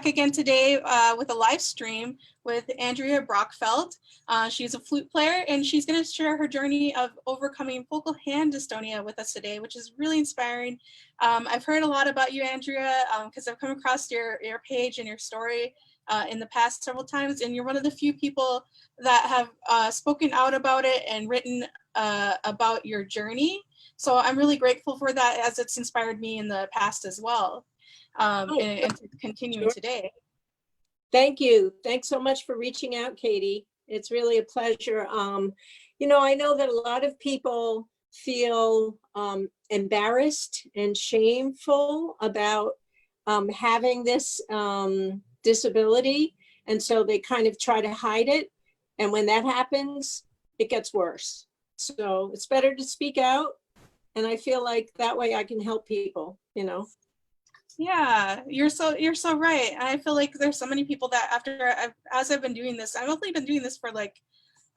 back again today with a live stream with Andrea Brachfeld. She's a flute player, and she's going to share her journey of overcoming focal hand dystonia with us today, which is really inspiring. I've heard a lot about you, Andrea, because I've come across your page and your story in the past several times, and you're one of the few people that have spoken out about it and written about your journey. So I'm really grateful for that, as it's inspired me in the past as well. And continuing today. Thank you. Thanks so much for reaching out, Katie. It's really a pleasure. You know, I know that a lot of people feel embarrassed and shameful about having this disability. And so they kind of try to hide it. And when that happens, it gets worse. So it's better to speak out. And I feel like that way I can help people, you know. Yeah, you're so right. And I feel like there's so many people that as I've been doing this, I've only been doing this for like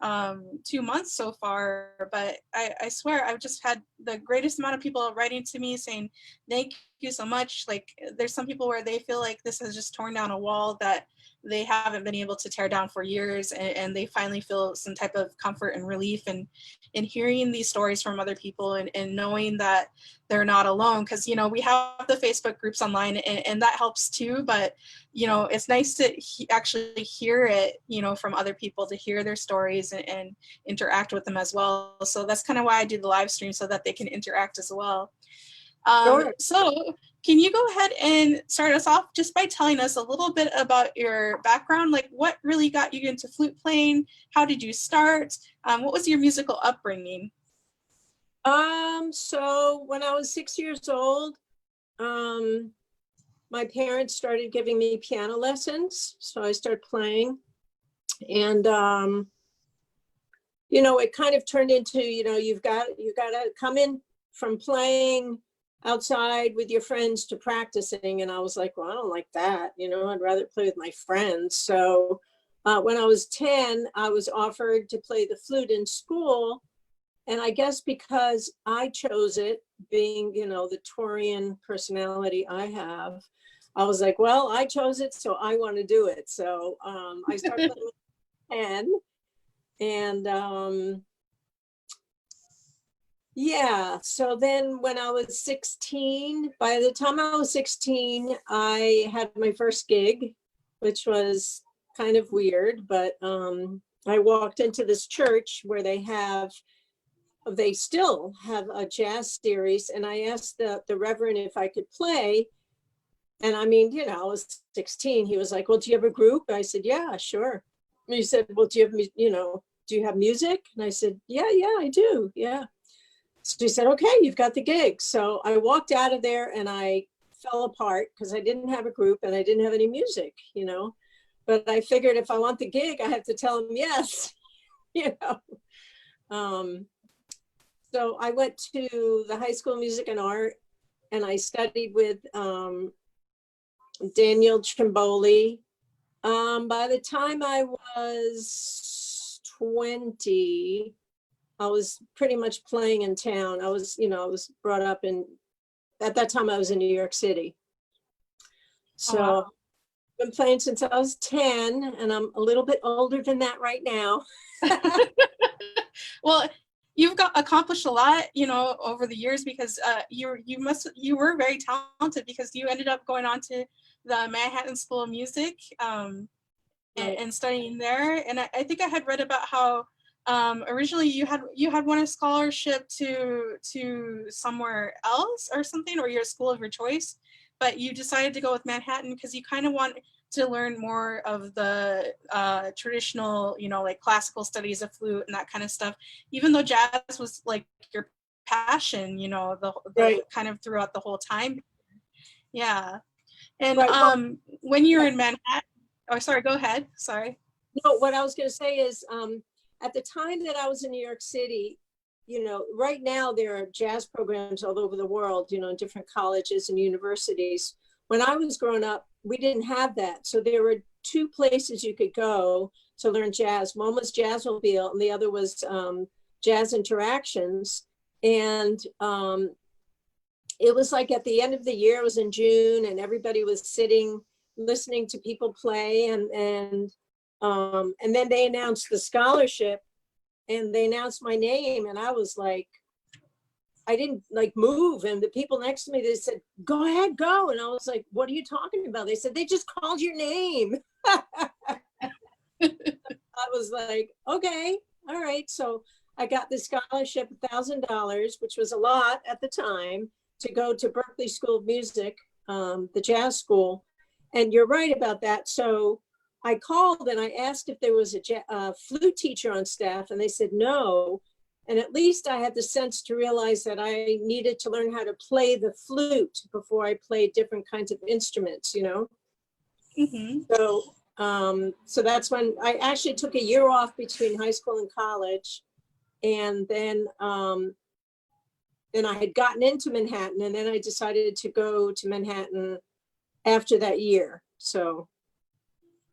2 months so far, but I swear I've just had the greatest amount of people writing to me saying thank you so much. Like, there's some people where they feel like this has just torn down a wall that they haven't been able to tear down for years, and they finally feel some type of comfort and relief in hearing these stories from other people, and knowing that they're not alone. Because, you know, we have the Facebook groups online, and that helps too, but, you know, it's nice to actually hear it, you know, from other people, to hear their stories and interact with them as well. So that's kind of why I do the live stream, so that they can interact as well. Sure. So can you go ahead and start us off just by telling us a little bit about your background? Like, what really got you into flute playing? How did you start? What was your musical upbringing? So when I was 6 years old, my parents started giving me piano lessons. So I started playing, and, you know, it kind of turned into, you know, you've got to come in from playing outside with your friends to practicing. And I was like, well, I don't like that. You know, I'd rather play with my friends. So when I was 10, I was offered to play the flute in school. And I guess because I chose it, being, you know, the Taurian personality I have, I was like, well, I chose it, so I want to do it. So I started playing with 10, and yeah, so then when I was 16, by the time I was 16, I had my first gig, which was kind of weird, but I walked into this church where they still have a jazz series, and I asked the reverend if I could play. And I mean, you know, I was 16. He was like, well, do you have a group? I said, yeah, sure. And he said, well, do you have music? And I said, yeah, I do. Yeah. So he said, okay, you've got the gig. So I walked out of there and I fell apart because I didn't have a group and I didn't have any music, you know. But I figured if I want the gig, I have to tell him yes, you know. So I went to the High School of Music and Art, and I studied with Daniel Trimboli. By the time I was 20, I was pretty much playing in town. I was brought up at that time I was in New York City. So wow. I've been playing since I was 10, and I'm a little bit older than that right now. Well, you've accomplished a lot, you know, over the years, because you were very talented, because you ended up going on to the Manhattan School of Music and studying there. And I think I had read about how originally you had won a scholarship to somewhere else or something, or your school of your choice, but you decided to go with Manhattan because you kind of want to learn more of the traditional, you know, like classical studies of flute and that kind of stuff, even though jazz was like your passion, you know, the Right. kind of throughout the whole time. Yeah. And Right. when you're in Manhattan, oh, sorry, go ahead. Sorry. No, what I was going to say is, at the time that I was in New York City, you know, right now there are jazz programs all over the world, you know, in different colleges and universities. When I was growing up, we didn't have that. So there were two places you could go to learn jazz. One was Jazzmobile, and the other was Jazz Interactions. And it was like at the end of the year, it was in June, and everybody was sitting listening to people play, and then they announced the scholarship, and they announced my name, and I was like, I didn't like move, and the people next to me, they said, go ahead, go. And I was like, what are you talking about? They said, they just called your name. I was like, okay, all right. So I got the scholarship, $1,000, which was a lot at the time, to go to Berklee School of Music, the jazz school. And you're right about that. So I called and I asked if there was a flute teacher on staff, and they said no. And at least I had the sense to realize that I needed to learn how to play the flute before I played different kinds of instruments, you know? Mm-hmm. So that's when I actually took a year off between high school and college. And then I had gotten into Manhattan, and then I decided to go to Manhattan after that year. So.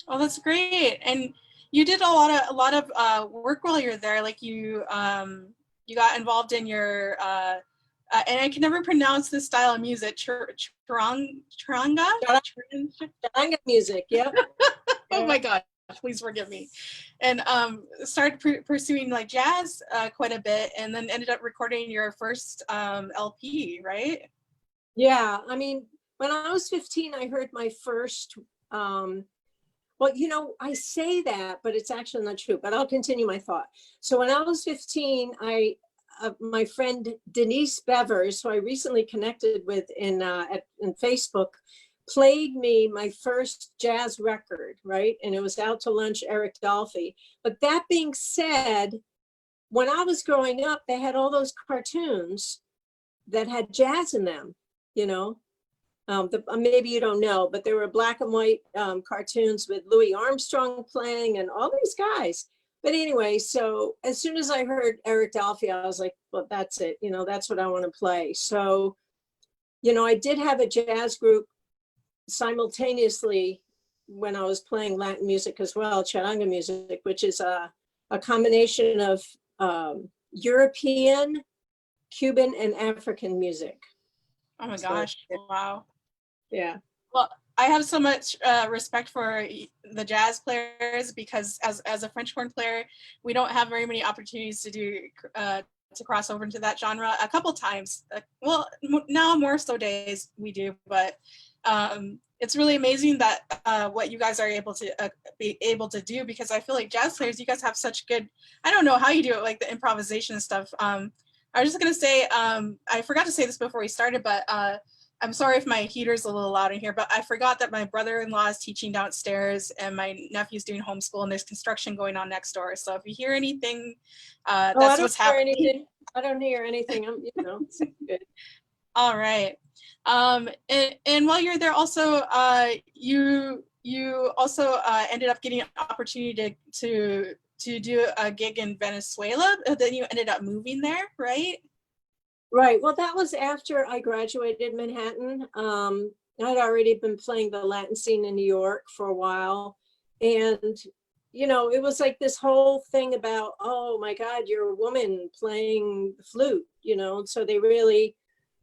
Oh, that's great. And you did a lot of work while you're there. Like you got involved in your and I can never pronounce this style of music. Charanga music. Yep. Oh my God, please forgive me. And started pursuing like jazz quite a bit, and then ended up recording your first LP, right? Yeah, I mean, when I was 15, I heard my first. Well, you know, I say that, but it's actually not true. But I'll continue my thought. So when I was 15, my friend Denise Bevers, who I recently connected with in Facebook, played me my first jazz record, right? And it was Out to Lunch, Eric Dolphy. But that being said, when I was growing up, they had all those cartoons that had jazz in them, you know? Maybe you don't know, but there were black and white cartoons with Louis Armstrong playing and all these guys. But anyway, so as soon as I heard Eric Dolphy, I was like, well, that's it. You know, that's what I want to play. So, you know, I did have a jazz group simultaneously when I was playing Latin music as well, charanga music, which is a combination of European, Cuban, and African music. Oh my gosh, wow. Yeah. Well, I have so much respect for the jazz players, because as a French horn player, we don't have very many opportunities to do to cross over into that genre. A couple times, well, now more so days we do, but it's really amazing that what you guys are able to be able to do, because I feel like jazz players, you guys have such good, I don't know how you do it, like the improvisation stuff. I was just gonna say, I forgot to say this before we started, but I'm sorry if my heater's a little loud in here, but I forgot that my brother-in-law is teaching downstairs and my nephew's doing homeschool, and there's construction going on next door. So if you hear anything, that's what's happening. I don't hear anything. I'm, you know, it's good. All right. And while you're there also, you also ended up getting an opportunity to do a gig in Venezuela. Then you ended up moving there, right? Right. Well, that was after I graduated Manhattan. I'd already been playing the Latin scene in New York for a while. And, you know, it was like this whole thing about, oh my God, you're a woman playing the flute, you know, and so they really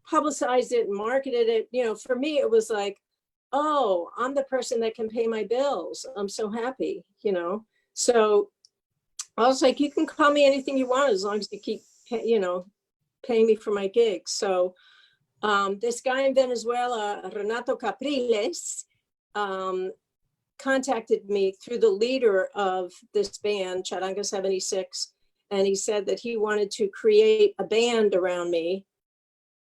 publicized it and marketed it. You know, for me, it was like, oh, I'm the person that can pay my bills. I'm so happy, you know. So I was like, you can call me anything you want as long as you keep, you know, paying me for my gigs. So this guy in Venezuela, Renato Capriles, contacted me through the leader of this band, Charanga 76, and he said that he wanted to create a band around me.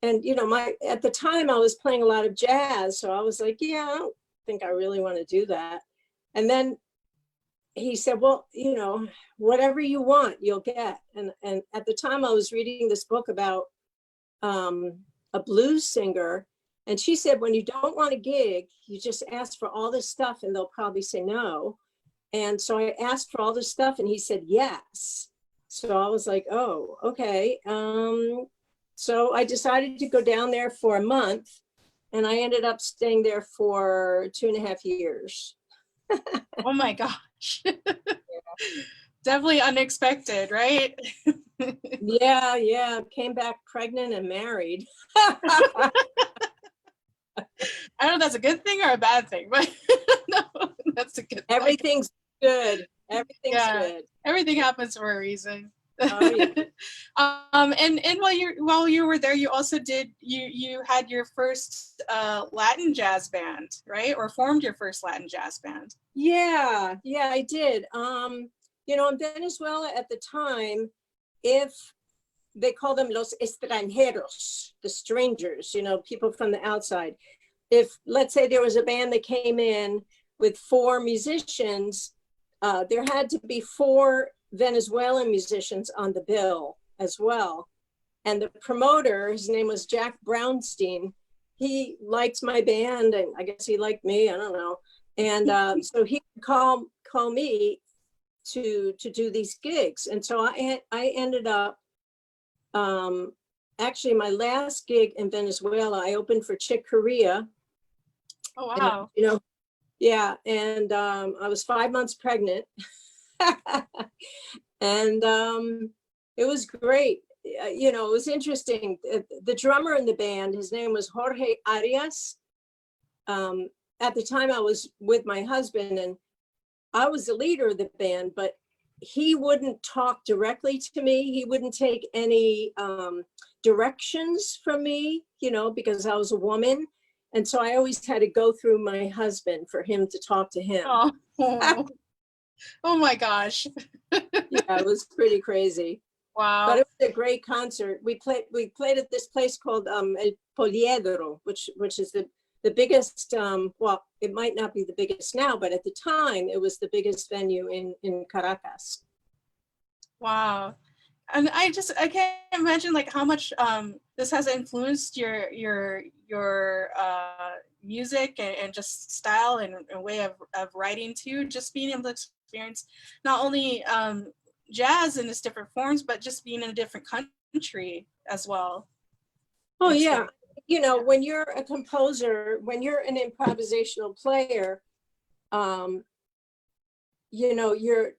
And, you know, at the time I was playing a lot of jazz, so I was like, yeah, I don't think I really want to do that. And then he said, well, you know, whatever you want, you'll get. And at the time I was reading this book about a blues singer. And she said, when you don't want a gig, you just ask for all this stuff and they'll probably say no. And so I asked for all this stuff and he said, yes. So I was like, oh, okay. So I decided to go down there for a month, and I ended up staying there for 2.5 years. Oh my gosh. Definitely unexpected, right? Yeah. Came back pregnant and married. I don't know if that's a good thing or a bad thing, but no, that's a good thing. Everything's good. Everything's Yeah, good. everything happens for a reason. Oh yeah. And while you were there, you also did you had your first Latin jazz band, right? Or formed your first Latin jazz band. Yeah, yeah, I did. You know, in Venezuela at the time, if they call them los extranjeros, the strangers, you know, people from the outside. If, let's say, there was a band that came in with 4 musicians, there had to be 4 Venezuelan musicians on the bill as well. And the promoter, his name was Jack Brownstein, he liked my band, and I guess he liked me, I don't know. And so he would call me to do these gigs. And so I ended up, actually my last gig in Venezuela, I opened for Chick Corea. Oh wow. And, you know, yeah, and I was 5 months pregnant. And it was great. You know, it was interesting. The drummer in the band, his name was Jorge Arias. At the time I was with my husband, and I was the leader of the band, but he wouldn't talk directly to me. He wouldn't take any directions from me, you know, because I was a woman. And so I always had to go through my husband for him to talk to him. Oh, oh my gosh. Yeah, it was pretty crazy. Wow. But it was a great concert. We played at this place called El Poliedro, which is the biggest, well, it might not be the biggest now, but at the time it was the biggest venue in Caracas. Wow. And I can't imagine like how much this has influenced your music and just style and way of writing too, just being able to experience not only jazz in its different forms, but just being in a different country as well. Oh yeah. You know, when you're a composer, when you're an improvisational player, you know, you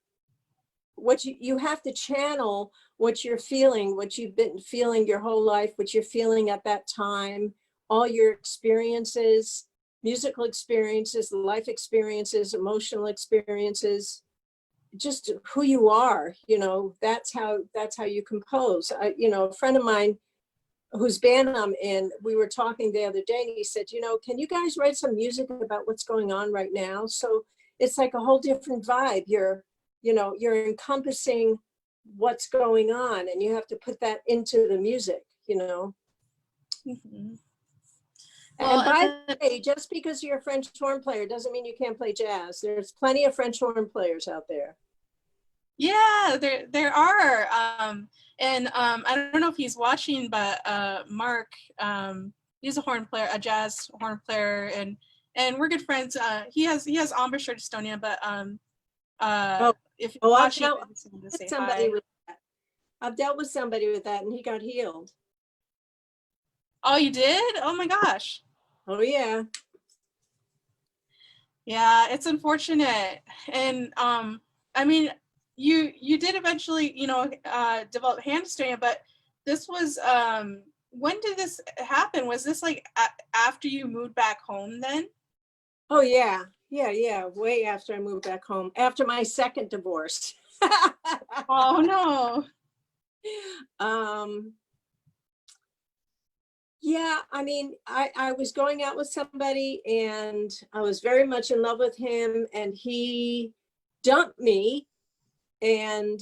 have to channel what you're feeling, what you've been feeling your whole life, what you're feeling at that time, all your experiences, musical experiences, life experiences, emotional experiences, just who you are, you know, that's how you compose. You know, a friend of mine whose band I'm in, we were talking the other day, and he said, you know, can you guys write some music about what's going on right now? So it's like a whole different vibe. You're encompassing what's going on, and you have to put that into the music, you know. Mm-hmm. Well, and by the way, just because you're a French horn player doesn't mean you can't play jazz. There's plenty of French horn players out there. Yeah, there are. And I don't know if he's watching, but Mark, he's a horn player, a jazz horn player, and we're good friends. He has Andrea Dystonia, but if you're watching, I just wanted to say hi. I've dealt with somebody with that, and he got healed. Oh, you did? Oh my gosh. Oh yeah. Yeah, it's unfortunate, and I mean, you did eventually, you know, develop hand dystonia, but this was when did this happen? Was this like after you moved back home then? Oh yeah, way after I moved back home, after my second divorce. Oh no. Yeah, I mean, I was going out with somebody, and I was very much in love with him, and he dumped me. And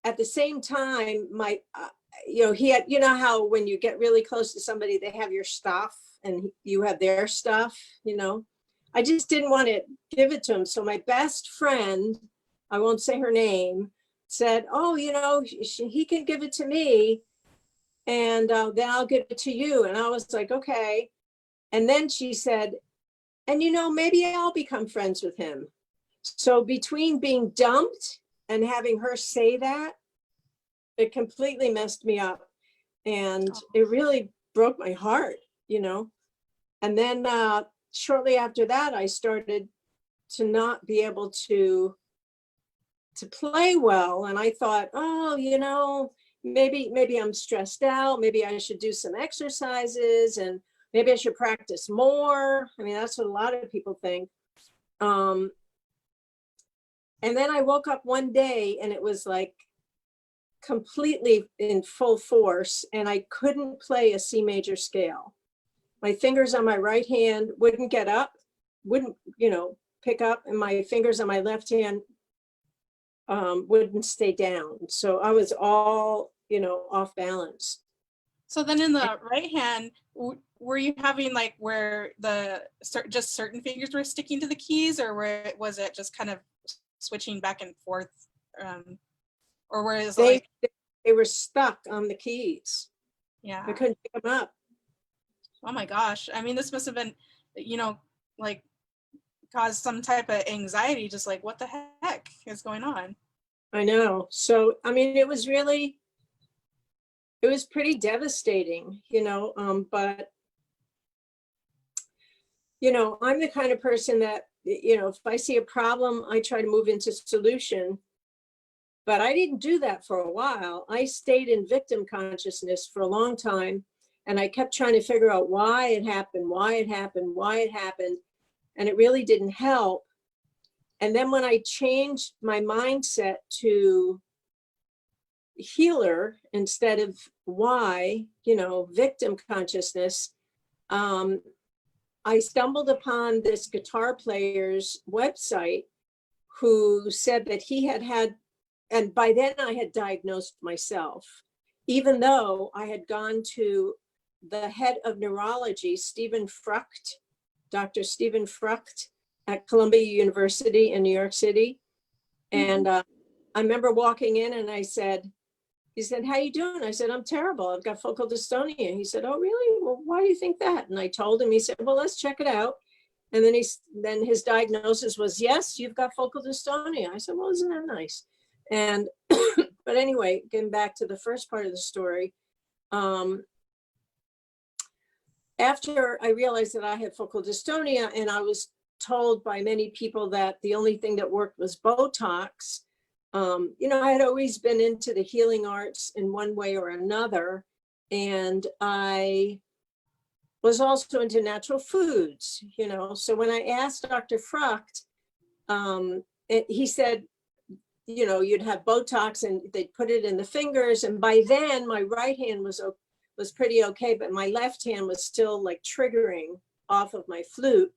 at the same time, my, you know, he had, you know how when you get really close to somebody, they have your stuff and you have their stuff, you know. I just didn't want to give it to him. So my best friend, I won't say her name, said, oh, you know, he can give it to me, and then I'll give it to you. And I was like, okay. And then she said, and you know, maybe I'll become friends with him. So between being dumped and having her say that, it completely messed me up. And it really broke my heart, you know. And then shortly after that, I started to not be able to play well. And I thought, oh, you know, maybe I'm stressed out. Maybe I should do some exercises. And maybe I should practice more. I mean, that's what a lot of people think. And then I woke up one day and it was like completely in full force, and I couldn't play a C major scale. My fingers on my right hand wouldn't get up, wouldn't, pick up, and my fingers on my left hand wouldn't stay down. So I was all, off balance. So then in the right hand, were you having like where just certain fingers were sticking to the keys, or was it just kind of switching back and forth? Or where is they were stuck on the keys. Yeah. I couldn't pick them up. Oh my gosh. I mean, this must have been, like caused some type of anxiety, just like, what the heck is going on? I know. So, I mean, it was pretty devastating, but, I'm the kind of person that, if I see a problem, I try to move into solution. But I didn't do that for a while. I stayed in victim consciousness for a long time. And I kept trying to figure out why it happened. And it really didn't help. And then when I changed my mindset to healer instead of why, victim consciousness, I stumbled upon this guitar player's website who said that he had, and by then I had diagnosed myself, even though I had gone to the head of neurology, Dr. Stephen Frucht at Columbia University in New York City. And I remember walking in and he said, how you doing? I said, I'm terrible. I've got focal dystonia. He said, oh, really? Well, why do you think that? And I told him. He said, well, let's check it out. And then his diagnosis was, yes, you've got focal dystonia. I said, well, isn't that nice? And, but anyway, getting back to the first part of the story, after I realized that I had focal dystonia, and I was told by many people that the only thing that worked was Botox, I had always been into the healing arts in one way or another. And I was also into natural foods, So when I asked Dr. Frucht, he said, you'd have Botox and they'd put it in the fingers. And by then my right hand was pretty okay, but my left hand was still like triggering off of my flute.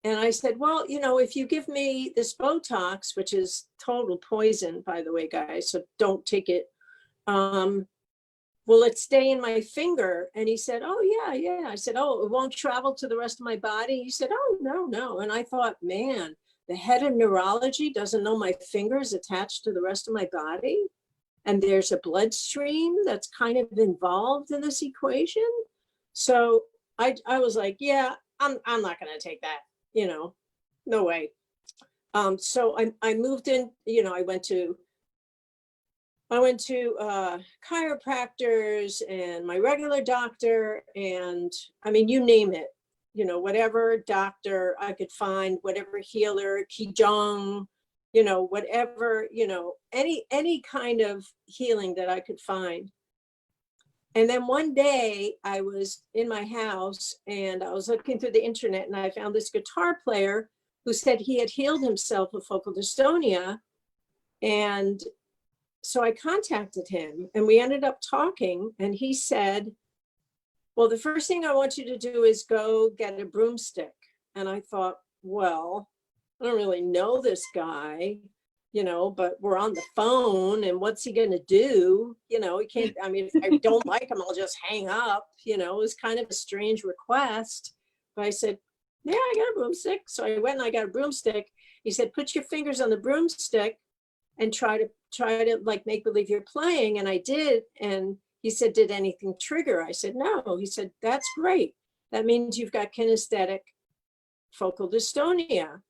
And I said, well, if you give me this Botox, which is total poison, by the way, guys, so don't take it. Will it stay in my finger? And he said, oh, yeah. I said, oh, it won't travel to the rest of my body? He said, oh, no. And I thought, man, the head of neurology doesn't know my finger is attached to the rest of my body. And there's a bloodstream that's kind of involved in this equation. So I was like, yeah, I'm not going to take that, no way. So I moved in, I went to chiropractors and my regular doctor, and I mean, you name it, whatever doctor I could find, whatever healer, Qigong, whatever, any kind of healing that I could find. And then one day I was in my house and I was looking through the internet and I found this guitar player who said he had healed himself of focal dystonia. And so I contacted him and we ended up talking, and he said, well, the first thing I want you to do is go get a broomstick. And I thought, well, I don't really know this guy, but we're on the phone and what's he going to do? He can't, I mean, if I don't like him, I'll just hang up, it was kind of a strange request. But I said, yeah, I got a broomstick. So I went and I got a broomstick. He said, put your fingers on the broomstick and try to like make believe you're playing. And I did. And he said, did anything trigger? I said, no. He said, that's great. That means you've got kinesthetic focal dystonia.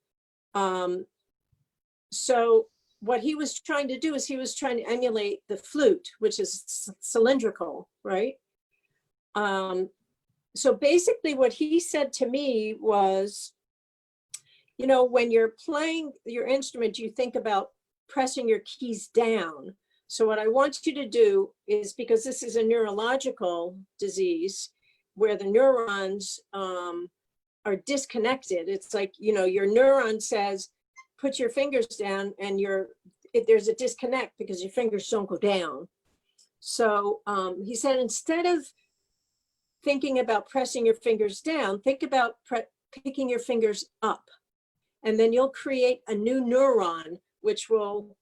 So what he was trying to do is he was trying to emulate the flute, which is cylindrical, right? So basically what he said to me was, when you're playing your instrument, you think about pressing your keys down. So what I want you to do is, because this is a neurological disease, where the neurons are disconnected. It's like, you know, your neuron says, put your fingers down, and there's a disconnect because your fingers don't go down. So he said, instead of thinking about pressing your fingers down, think about picking your fingers up, and then you'll create a new neuron, which will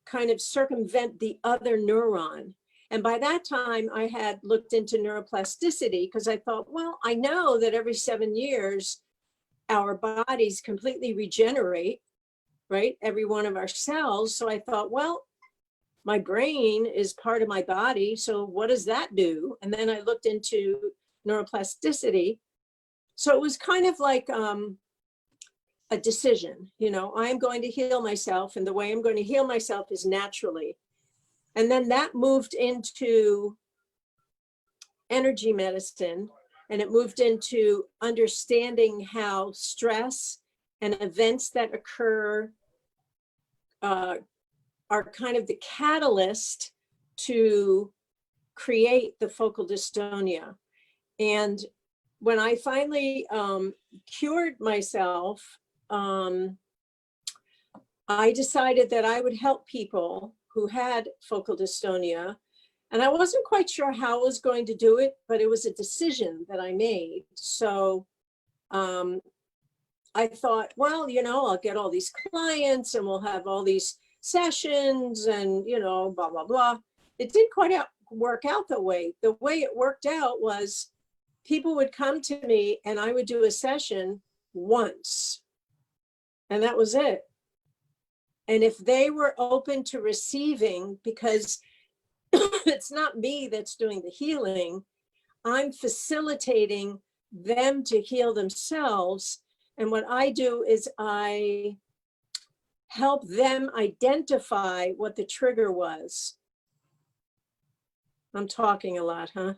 kind of circumvent the other neuron. And by that time, I had looked into neuroplasticity because I thought, well, I know that every 7 years, our bodies completely regenerate, right? Every one of our cells. So I thought, well, my brain is part of my body. So what does that do? And then I looked into neuroplasticity. So it was kind of like a decision, you know, I'm going to heal myself, and the way I'm going to heal myself is naturally. And then that moved into energy medicine, and it moved into understanding how stress and events that occur are kind of the catalyst to create the focal dystonia. And when I finally cured myself, I decided that I would help people who had focal dystonia. And I wasn't quite sure how I was going to do it, but it was a decision that I made. So I thought, well, you know, I'll get all these clients and we'll have all these sessions and, you know, blah, blah, blah. It didn't quite work out that way. The way it worked out was people would come to me and I would do a session once, and that was it. And if they were open to receiving, because it's not me that's doing the healing, I'm facilitating them to heal themselves. And what I do is I help them identify what the trigger was. I'm talking a lot, huh?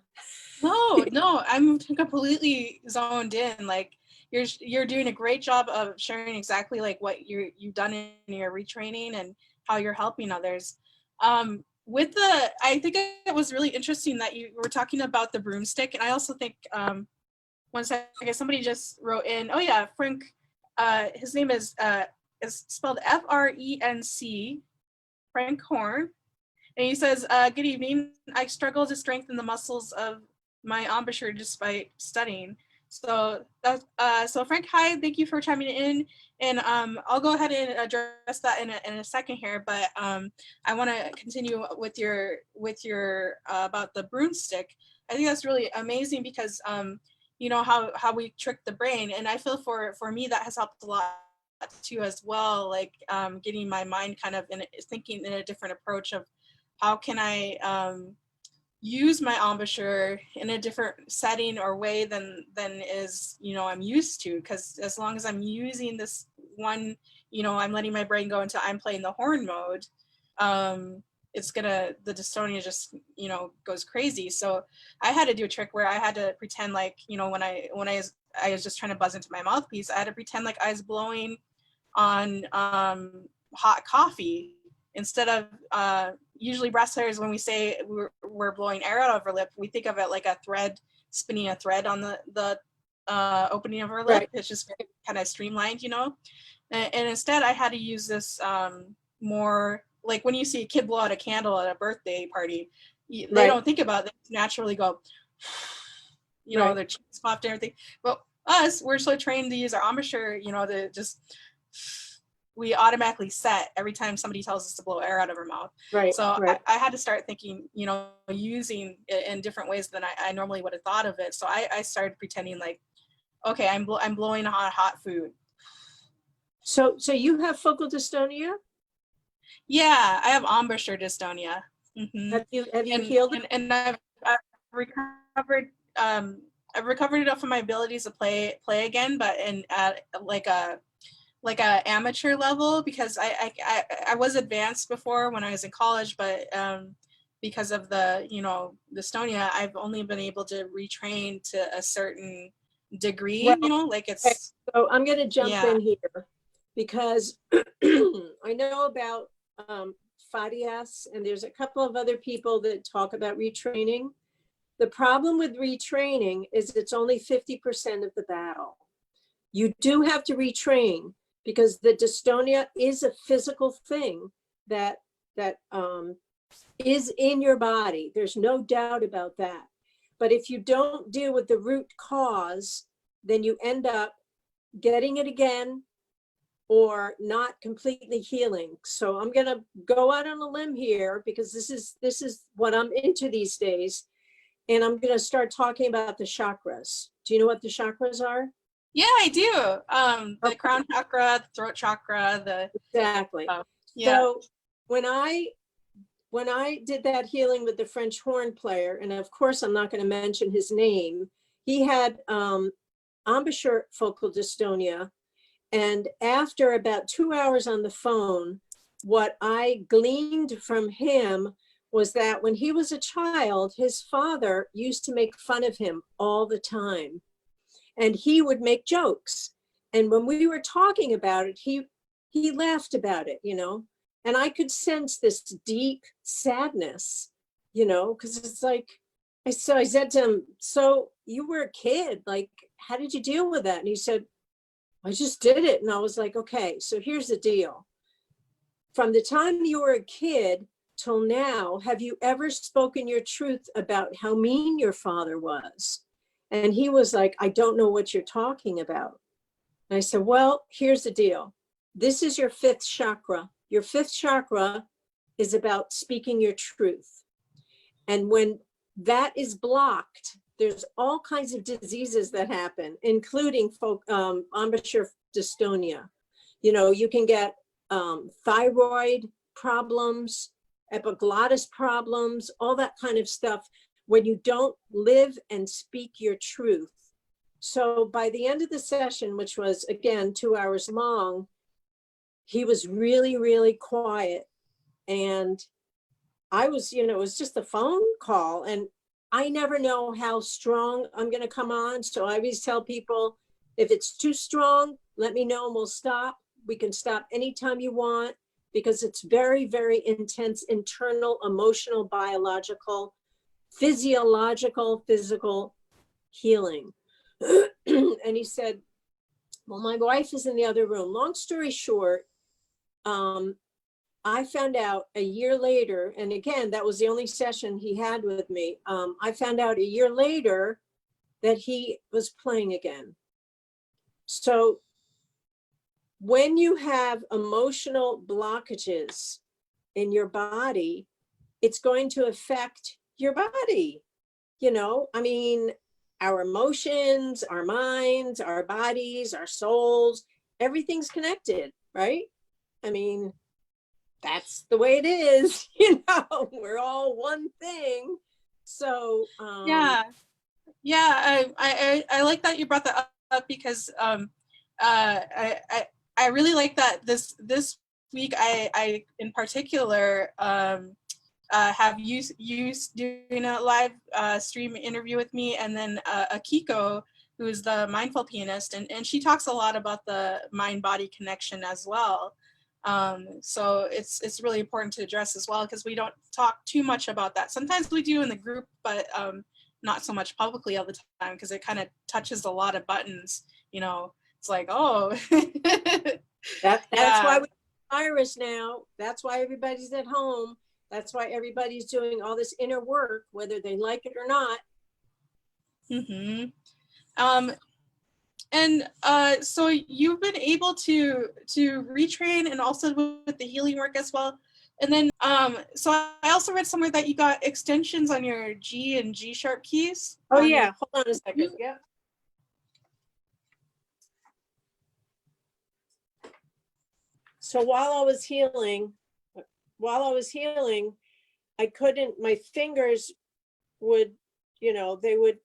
No, I'm completely zoned in. Like you're doing a great job of sharing exactly like what you've done in your retraining and how you're helping others. I think it was really interesting that you were talking about the broomstick, and I also think one second, somebody just wrote in. Oh yeah, Frank. His name is spelled Frenc, Frank Horn. And he says, good evening. I struggle to strengthen the muscles of my embouchure despite studying. So so Frank, hi, thank you for chiming in. And I'll go ahead and address that in a second here, but I want to continue with your about the broomstick. I think that's really amazing because you know how we trick the brain, and I feel for me that has helped a lot too as well, like getting my mind kind of thinking in a different approach of how can I use my embouchure in a different setting or way than is, you know, I'm used to. Because as long as I'm using this one, you know, I'm letting my brain go into I'm playing the horn mode, the dystonia just, you know, goes crazy. So I had to do a trick where I had to pretend like, you know, when I was just trying to buzz into my mouthpiece, I had to pretend like I was blowing on hot coffee instead of usually breastfeeders, when we say we're blowing air out of our lip, we think of it like a thread, spinning a thread on the opening of our lip. Right. It's just very kind of streamlined, you know. And instead, I had to use this more like when you see a kid blow out a candle at a birthday party, they right. don't think about it. They naturally go, you know, right. Their cheeks popped and everything. But us, we're so trained to use our embouchure, you know, to just. We automatically set every time somebody tells us to blow air out of our mouth. Right. So right. I had to start thinking, you know, using it in different ways than I normally would have thought of it. So I started pretending like, okay, I'm blowing on hot food. So you have focal dystonia? Yeah, I have embouchure dystonia. Mm-hmm. Have you healed it? And I've recovered. I've recovered enough of my abilities to play again, but at like a amateur level, because I was advanced before when I was in college, but because of the, you know, dystonia, I've only been able to retrain to a certain degree, well, you know, like it's. Okay. So I'm going to jump in here because I know about Fadias, and there's a couple of other people that talk about retraining. The problem with retraining is it's only 50% of the battle. You do have to retrain because the dystonia is a physical thing that is in your body. There's no doubt about that. But if you don't deal with the root cause, then you end up getting it again or not completely healing. So I'm going to go out on a limb here because this is what I'm into these days. And I'm going to start talking about the chakras. Do you know what the chakras are? Yeah, I do. The crown chakra, the throat chakra, exactly. Yeah. So when I did that healing with the French horn player, and of course I'm not going to mention his name, he had embouchure focal dystonia. And after about 2 hours on the phone, what I gleaned from him was that when he was a child, his father used to make fun of him all the time. And he would make jokes. And when we were talking about it, he laughed about it, you know, and I could sense this deep sadness, you know, because it's like, I said to him, so you were a kid, like, how did you deal with that? And he said, I just did it. And I was like, okay, so here's the deal. From the time you were a kid till now, have you ever spoken your truth about how mean your father was? And he was like, I don't know what you're talking about. And I said, well, here's the deal. This is your fifth chakra. Your fifth chakra is about speaking your truth. And when that is blocked, there's all kinds of diseases that happen, including embouchure dystonia. You know, you can get thyroid problems, epiglottis problems, all that kind of stuff when you don't live and speak your truth. So by the end of the session, which was again 2 hours long, he was really, really quiet. And I was, you know, it was just a phone call, and I never know how strong I'm going to come on. So I always tell people, if it's too strong, let me know and we'll stop. We can stop anytime you want, because it's very, very intense, internal, emotional, biological, physiological, physical healing. And he said, well, my wife is in the other room. Long story short, I found out a year later, and again, that was the only session he had with me. I found out a year later that he was playing again. So when you have emotional blockages in your body, it's going to affect your body. You know, I mean, our emotions, our minds, our bodies, our souls, everything's connected, right? I mean, that's the way it is. You know, we're all one thing. So Yeah, I like that you brought that up because I really like that this week I in particular have you doing a live stream interview with me, and then Akiko, who is the mindful pianist, and she talks a lot about the mind-body connection as well. So it's really important to address as well, because we don't talk too much about that. Sometimes we do in the group, but not so much publicly all the time, because it kind of touches a lot of buttons, you know. It's like, oh. that's Yeah. why we virus now. That's why everybody's at home. That's why everybody's doing all this inner work, whether they like it or not. Mm-hmm. And so you've been able to retrain, and also with the healing work as well. And then so I also read somewhere that you got extensions on your G and G sharp keys. Oh yeah, hold on a second. Yeah. So while I was healing, I couldn't, my fingers would, you know, they would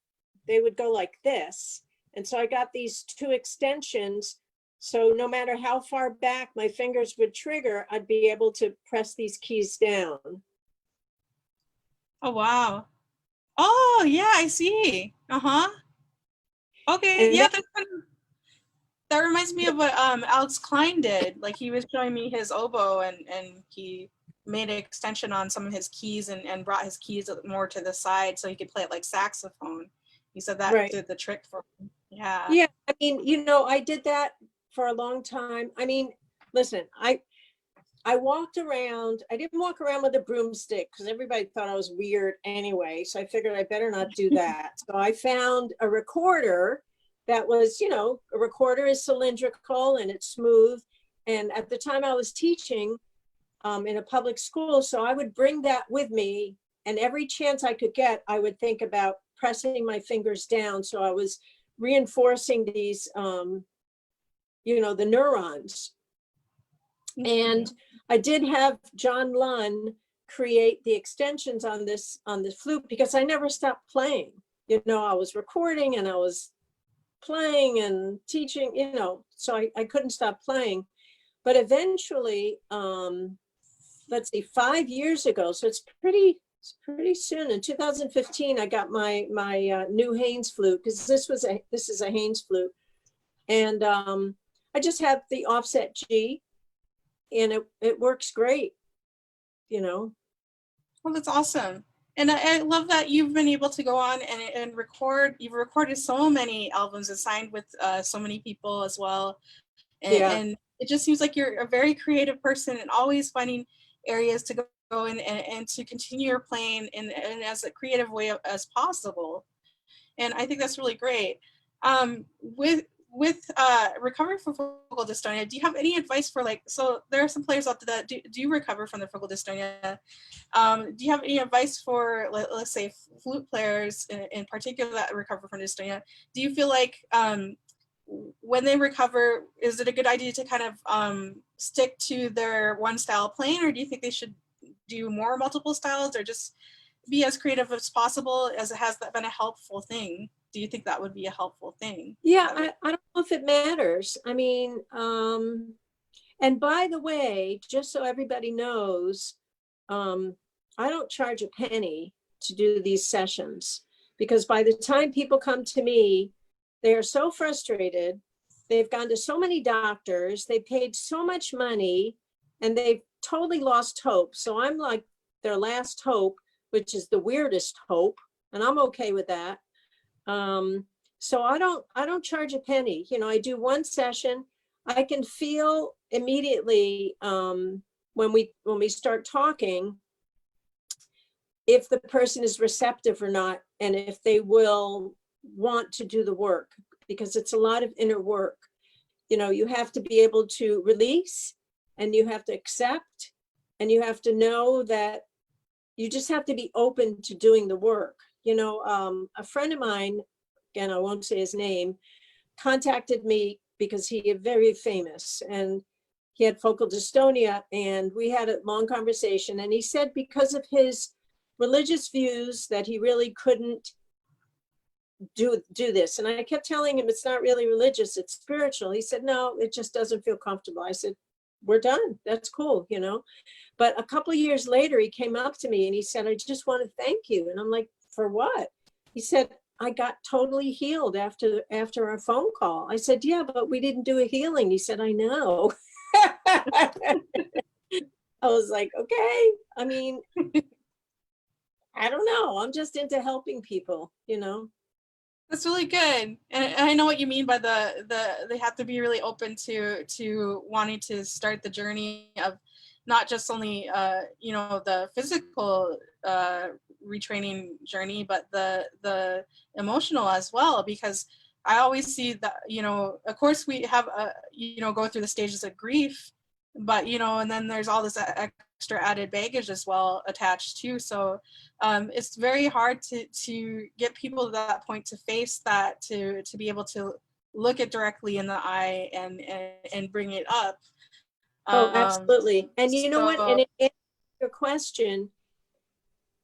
go like this. And so I got these two extensions. So no matter how far back my fingers would trigger, I'd be able to press these keys down. Oh, wow. Oh, yeah, I see. Uh-huh. Okay, And yeah, that reminds me of what Alex Klein did. Like, he was showing me his oboe, and he made an extension on some of his keys and brought his keys more to the side so he could play it like saxophone. He said that Right. did the trick for him. Yeah. Yeah. I mean, I did that for a long time. I mean, listen, I walked around. I didn't walk around with a broomstick because everybody thought I was weird anyway. So I figured I better not do that. So I found a recorder that was, a recorder is cylindrical and it's smooth. And at the time I was teaching in a public school, so I would bring that with me. And every chance I could get, I would think about pressing my fingers down. So I was reinforcing these, the neurons. And I did have John Lunn create the extensions on this flute because I never stopped playing. I was recording and I was playing and teaching, so I couldn't stop playing. But eventually, let's see, 5 years ago, so it's pretty soon. In 2015, I got my new Haynes flute because this is a Haynes flute, and I just have the offset G. And it works great, Well, that's awesome. And I love that you've been able to go on and record. You've recorded so many albums and signed with so many people as well. And it just seems like you're a very creative person and always finding areas to go in and to continue your playing in as a creative way as possible. And I think that's really great. With recovering from focal dystonia, do you have any advice for so there are some players out there that do recover from the focal dystonia. Do you have any advice for, let's say, flute players in particular that recover from dystonia? Do you feel like when they recover, is it a good idea to kind of stick to their one style playing, or do you think they should do more multiple styles, or just be as creative as possible, as it has been a helpful thing? Do you think that would be a helpful thing? Yeah, I don't know if it matters. I mean, and by the way, just so everybody knows, I don't charge a penny to do these sessions, because by the time people come to me, they are so frustrated. They've gone to so many doctors, they paid so much money, and they've totally lost hope. So I'm like their last hope, which is the weirdest hope, and I'm okay with that. So I don't charge a penny. I do one session. I can feel immediately when we start talking if the person is receptive or not, and if they will want to do the work, because it's a lot of inner work. You have to be able to release, and you have to accept, and you have to know that you just have to be open to doing the work. A friend of mine, again, I won't say his name, contacted me because he is very famous and he had focal dystonia, and we had a long conversation, and he said because of his religious views that he really couldn't do this. And I kept telling him it's not really religious, it's spiritual. He said, no, it just doesn't feel comfortable. I said, we're done. That's cool, But a couple of years later, he came up to me and he said, I just want to thank you. And I'm like, for what? He said, I got totally healed after our phone call. I said, yeah, but we didn't do a healing. He said, I know. I was like, okay. I mean, I don't know. I'm just into helping people, That's really good. And I know what you mean by they have to be really open to wanting to start the journey of not just only the physical retraining journey, but the emotional as well, because I always see that, of course we have go through the stages of grief, but and then there's all this extra added baggage as well attached too. So it's very hard to get people to that point to face that, to be able to look it directly in the eye and bring it up. Oh, absolutely. And you know what? And in your question,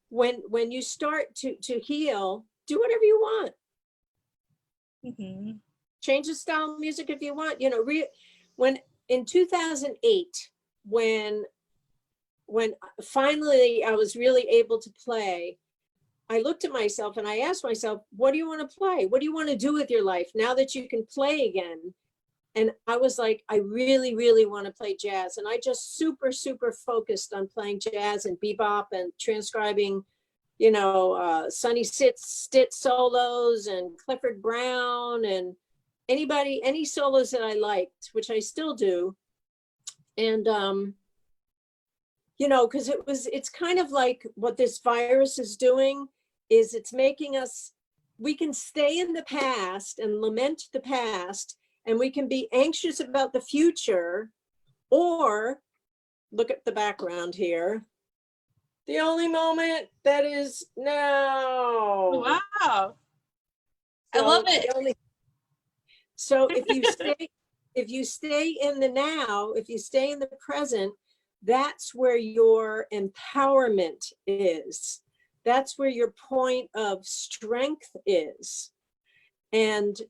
when you start to heal, do whatever you want. Mm-hmm. Change the style of music if you want. When in 2008, when finally I was really able to play, I looked at myself and I asked myself, what do you want to play? What do you want to do with your life now that you can play again? And I was like, I really, really want to play jazz. And I just super, super focused on playing jazz and bebop and transcribing, Sonny Stitt solos and Clifford Brown and any solos that I liked, which I still do. And, because it's kind of like what this virus is doing is it's making us, we can stay in the past and lament the past, and we can be anxious about the future, or look at the background here. The only moment that is now. Wow. I love it. So if you stay in the now, if you stay in the present, that's where your empowerment is. That's where your point of strength is. And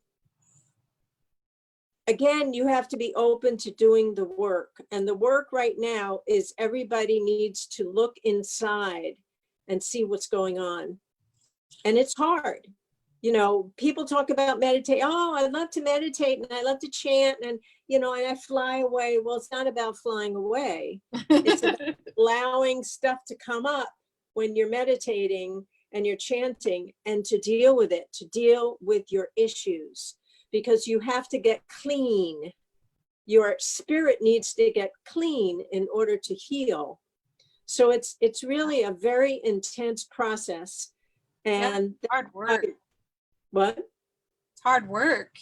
again, you have to be open to doing the work. And the work right now is everybody needs to look inside and see what's going on. And it's hard. People talk about meditate. Oh, I love to meditate and I love to chant and, and I fly away. Well, it's not about flying away. It's about allowing stuff to come up when you're meditating and you're chanting, and to deal with it, to deal with your issues, because you have to get clean. Your spirit needs to get clean in order to heal. So it's really a very intense process. And yep, hard work. What? It's hard work.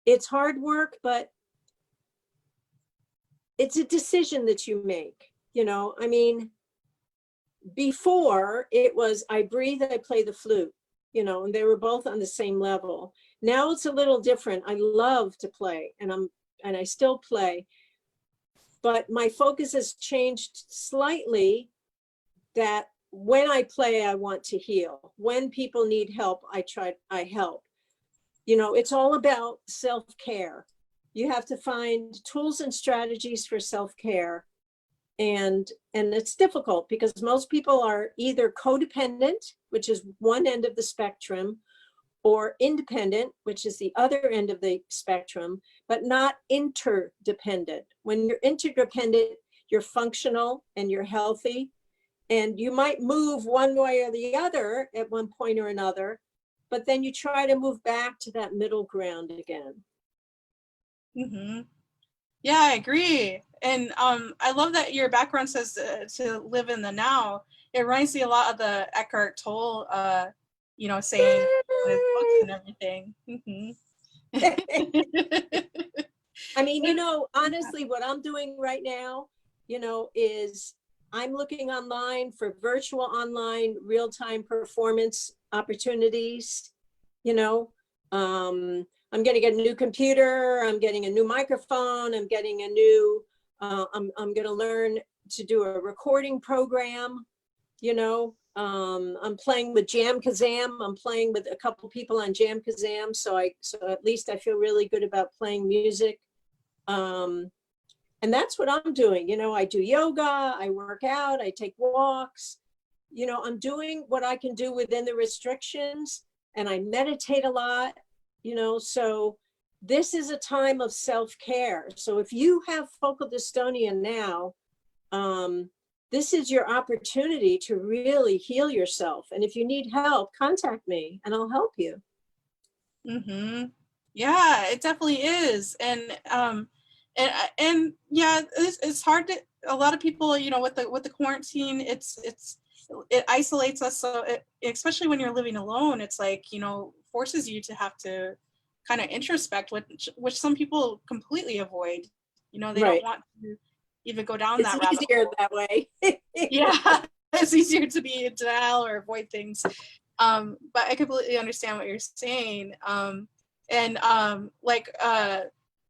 It's hard work, but it's a decision that you make. Before it was, I breathe, I play the flute, and they were both on the same level. Now it's a little different. I love to play, and I still play, but my focus has changed slightly, that when I play, I want to heal. When people need help, I help. It's all about self-care. You have to find tools and strategies for self-care. And it's difficult because most people are either codependent, which is one end of the spectrum, or independent, which is the other end of the spectrum, but not interdependent. When you're interdependent, you're functional and you're healthy, and you might move one way or the other at one point or another, but then you try to move back to that middle ground again. Mm-hmm. Yeah, I agree. And I love that your background says to live in the now. It reminds me a lot of the Eckhart Tolle, saying in his books and everything. Mm-hmm. I mean, honestly, what I'm doing right now, is I'm looking online for virtual online real-time performance opportunities. I'm going to get a new computer. I'm getting a new microphone. I'm getting a new, I'm going to learn to do a recording program. I'm playing with Jam Kazam. I'm playing with a couple people on Jam Kazam. So at least I feel really good about playing music. And that's what I'm doing. I do yoga, I work out, I take walks. I'm doing what I can do within the restrictions, and I meditate a lot. So this is a time of self-care. So if you have focal dystonia now, this is your opportunity to really heal yourself. And if you need help, contact me and I'll help you. Mm-hmm. Yeah, it definitely is. And yeah, it's hard to, a lot of people, with the quarantine, it isolates us. So especially when you're living alone, it's like, forces you to have to kind of introspect, which some people completely avoid. They Right. Don't want to even go down that rabbit hole. It's easier that way. Yeah, it's easier to be in denial or avoid things. But I completely understand what you're saying.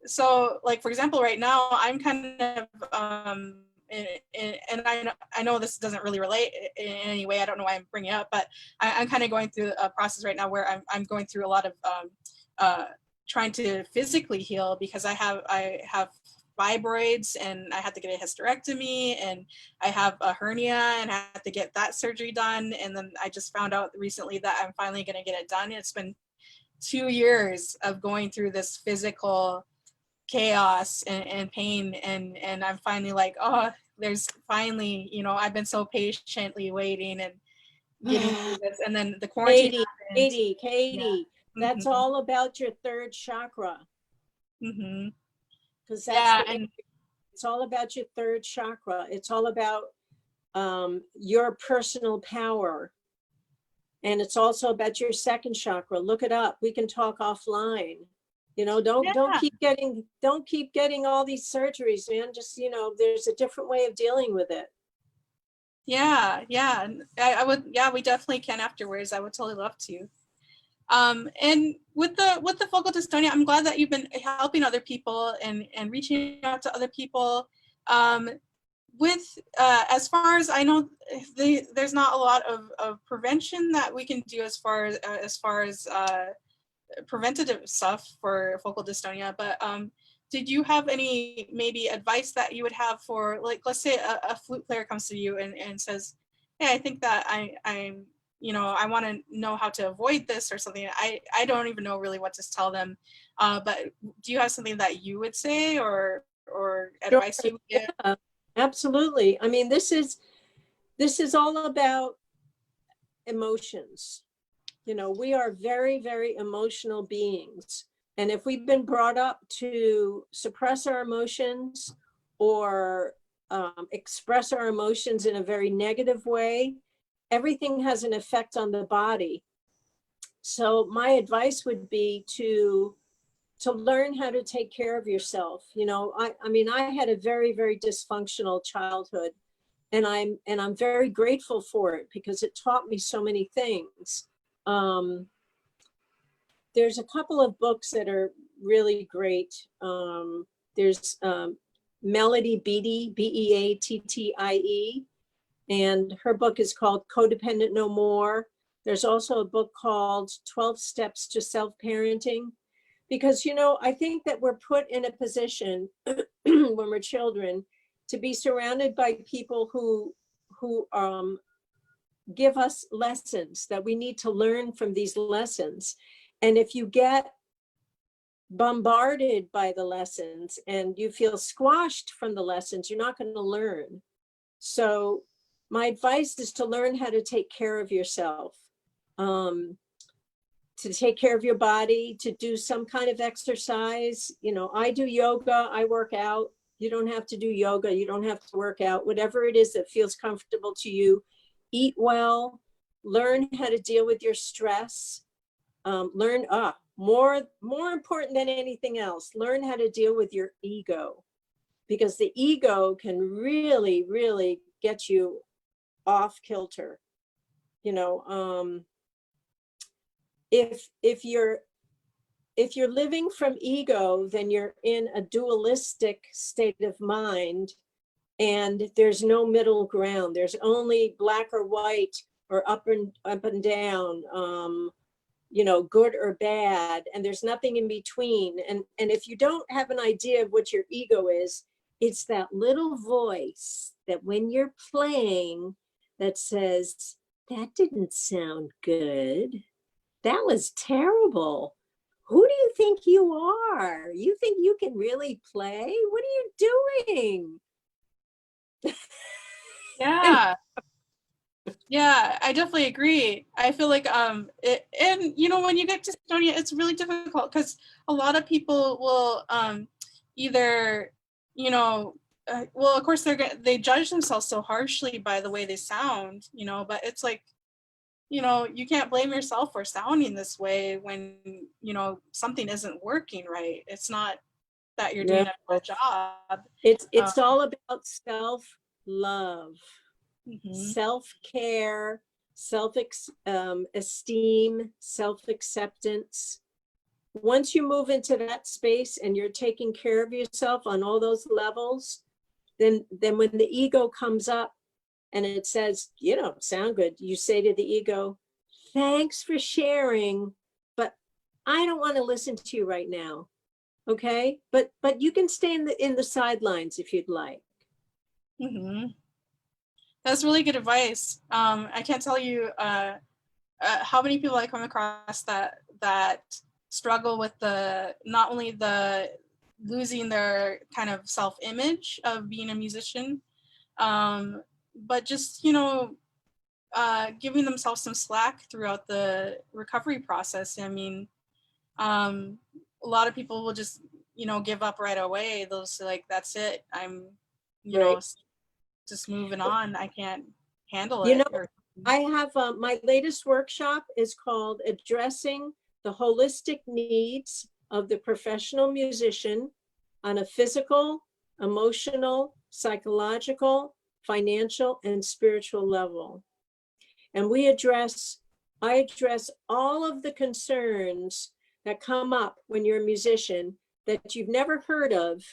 So like, for example, right now I'm kind of and I know this doesn't really relate in any way. I don't know why I'm bringing it up, but I'm kind of going through a process right now where I'm going through a lot of trying to physically heal, because I have fibroids and I had to get a hysterectomy, and I have a hernia and I had to get that surgery done. And then I just found out recently that I'm finally going to get it done. It's been 2 years of going through this physical chaos and pain, and I'm finally like, oh, there's finally, you know, I've been so patiently waiting and getting through this, and then the quarantine Katie, happened. Katie, Yeah. that's all about your third chakra, Mm-hmm. because that's Yeah, the and it's all about your third chakra. It's all about your personal power. And it's also about your second chakra. Look it up. We can talk offline. You know, don't keep getting all these surgeries, man. Just, you know, there's a different way of dealing with it. yeah, yeah. And I would, yeah, we definitely can afterwards. I would totally love to. And with the focal dystonia, I'm glad that you've been helping other people and reaching out to other people. With as far as I know, there's not a lot of prevention that we can do as far as preventative stuff for focal dystonia. But did you have any maybe advice that you would have for, like, let's say a flute player comes to you and says, hey, I think that I'm, you know, I want to know how to avoid this or something. I don't even know really what to tell them. But do you have something that you would say or advice you would give? Yeah, absolutely. I mean, this is all about emotions. You know, we are very, very emotional beings. And if we've been brought up to suppress our emotions or express our emotions in a very negative way, everything has an effect on the body. So my advice would be to learn how to take care of yourself. You know, I mean, I had a very, very dysfunctional childhood, and I'm very grateful for it because it taught me so many things. There's a couple of books that are really great. There's Melody Beattie, Beattie, and her book is called Codependent No More. There's also a book called 12 Steps to Self-Parenting. Because, you know, I think that we're put in a position when we're children to be surrounded by people who give us lessons that we need to learn from these lessons. And if you get bombarded by the lessons and you feel squashed from the lessons, you're not going to learn. So my advice is to learn how to take care of yourself, to take care of your body, to do some kind of exercise. You know, I do yoga, I work out. You don't have to do yoga, you don't have to work out, whatever it is that feels comfortable to you. Eat well, learn how to deal with your stress, learn more important than anything else, learn how to deal with your ego, because the ego can really, really get you off kilter. You know, if you're living from ego, then you're in a dualistic state of mind, and there's no middle ground. There's only black or white, or up and down, you know, good or bad, and there's nothing in between. And if you don't have an idea of what your ego is, it's that little voice that when you're playing that says, that didn't sound good. That was terrible. Who do you think you are? You think you can really play? What are you doing? Yeah. Yeah, I definitely agree. I feel like and you know, when you get dystonia, it's really difficult because a lot of people will either, you know, well, of course they judge themselves so harshly by the way they sound, you know, but it's like, you know, you can't blame yourself for sounding this way when, you know, something isn't working right. It's not that you're doing No, a bad job. it's all about self-love, Mhm. self-care, self-esteem, self-acceptance. Once you move into that space and you're taking care of yourself on all those levels, then when the ego comes up and it says, you don't sound good, you say to the ego, thanks for sharing, but I don't want to listen to you right now. Okay, but you can stay in the sidelines if you'd like. Mhm. That's really good advice. I can't tell you how many people I come across that struggle with not only the losing their kind of self-image of being a musician. But just, giving themselves some slack throughout the recovery process. I mean, a lot of people will just, give up right away. They'll say like, that's it. I'm, Right. just moving on. I can't handle You know, it. Or, I have my latest workshop is called Addressing the Holistic Needs of the Professional Musician on a Physical, Emotional, Psychological, Financial, and Spiritual level. And I address all of the concerns that come up when you're a musician that you've never heard of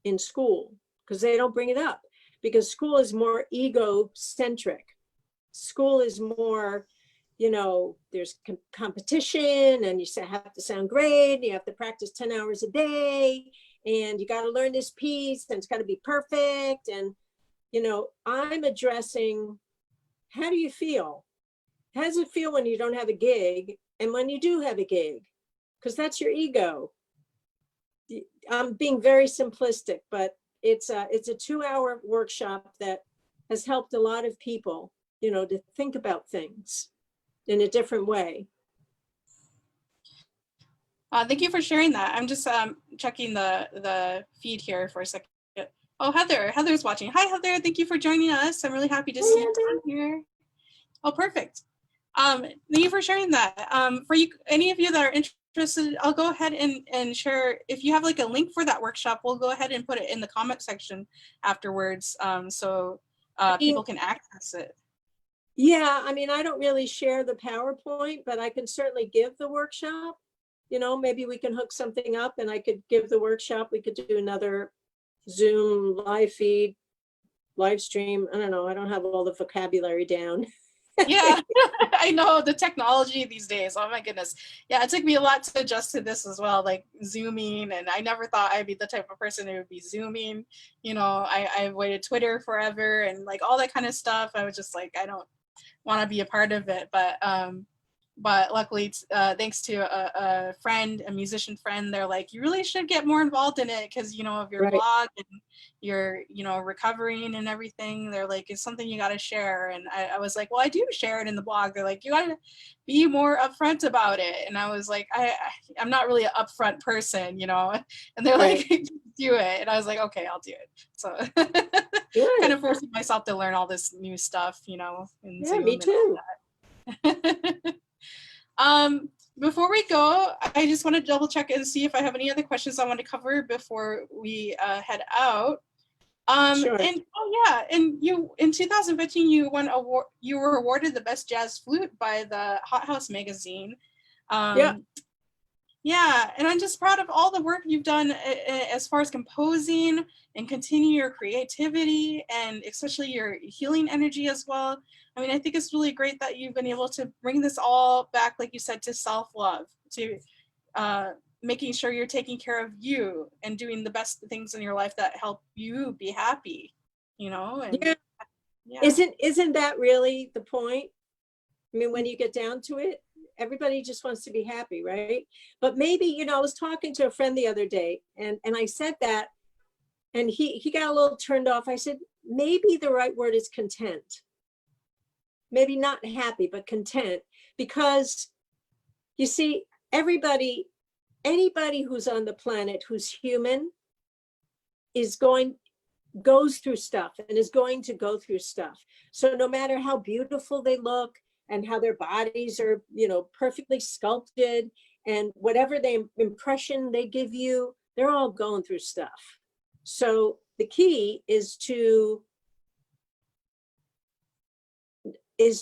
in school, because they don't bring it up, because school is more egocentric. School is more, there's competition, and you have to sound great, and you have to practice 10 hours a day, and you got to learn this piece, and it's got to be perfect. And, I'm addressing, how do you feel? How does it feel when you don't have a gig and when you do have a gig? Because that's your ego. I'm being very simplistic, but it's a 2-hour workshop that has helped a lot of people, to think about things in a different way. thank you for sharing that. I'm just checking the feed here for a second. Oh, Heather's watching. Hi, Heather. Thank you for joining us. I'm really happy to see you on here. Oh, perfect. Thank you for sharing that. For you, any of you that are interested, I'll go ahead and share. If you have like a link for that workshop, we'll go ahead and put it in the comment section afterwards, so people can access it. Yeah, I mean, I don't really share the PowerPoint, but I can certainly give the workshop. Maybe we can hook something up and I could give the workshop. We could do another Zoom live feed, live stream. I don't know. I don't have all the vocabulary down. Yeah, I know the technology these days. Oh my goodness. Yeah, it took me a lot to adjust to this as well, like Zooming. And I never thought I'd be the type of person who would be Zooming. I avoided Twitter forever and like all that kind of stuff. I was just like, I don't want to be a part of it. But luckily, thanks to a friend, a musician friend, they're like, you really should get more involved in it because, of your blog and your, recovering and everything. They're like, it's something you got to share. And I was like, well, I do share it in the blog. They're like, you got to be more upfront about it. And I was like, I'm not really an upfront person, and they're like, do it. And I was like, okay, I'll do it. So kind of forcing myself to learn all this new stuff, in Zoom Me too. Before we go, I just want to double check and see if I have any other questions I want to cover before we head out. Sure. And and you in 2015 you were awarded the best jazz flute by the Hot House magazine. Yeah, and I'm just proud of all the work you've done as far as composing and continue your creativity and especially your healing energy as well. I mean, I think it's really great that you've been able to bring this all back, like you said, to self-love, to making sure you're taking care of you and doing the best things in your life that help you be happy, And, yeah. Isn't that really the point? I mean, when you get down to it, everybody just wants to be happy, right? But maybe, I was talking to a friend the other day and I said that, and he got a little turned off. I said, maybe the right word is content. Maybe not happy, but content, because you see, anybody who's on the planet who's human goes through stuff and is going to go through stuff. So no matter how beautiful they look and how their bodies are, perfectly sculpted and whatever impression they give you, they're all going through stuff. So the key is to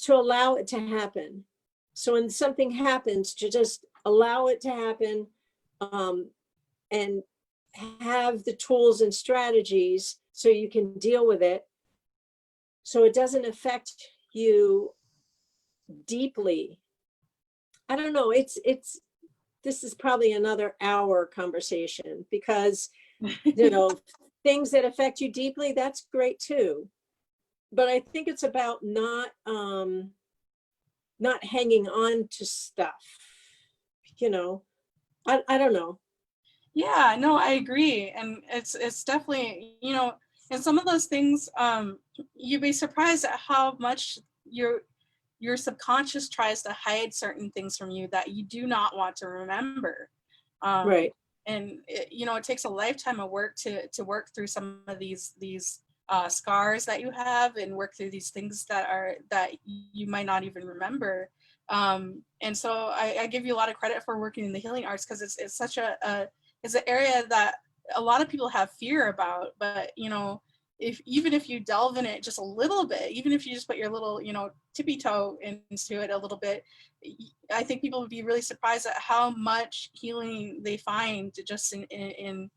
allow it to happen. So when something happens, to just allow it to happen, and have the tools and strategies so you can deal with it, so it doesn't affect you deeply. I don't know. This is probably another hour conversation because, things that affect you deeply, that's great too. But I think it's about not hanging on to stuff, I don't know. Yeah, no, I agree. And it's definitely, and some of those things, you'd be surprised at how much your subconscious tries to hide certain things from you that you do not want to remember. Um, Right. and it takes a lifetime of work to work through some of these scars that you have, and work through these things that you might not even remember. And so I give you a lot of credit for working in the healing arts, because it's such it's an area that a lot of people have fear about. But if even if you delve in it just a little bit, even if you just put your little tippy toe into it a little bit, I think people would be really surprised at how much healing they find just in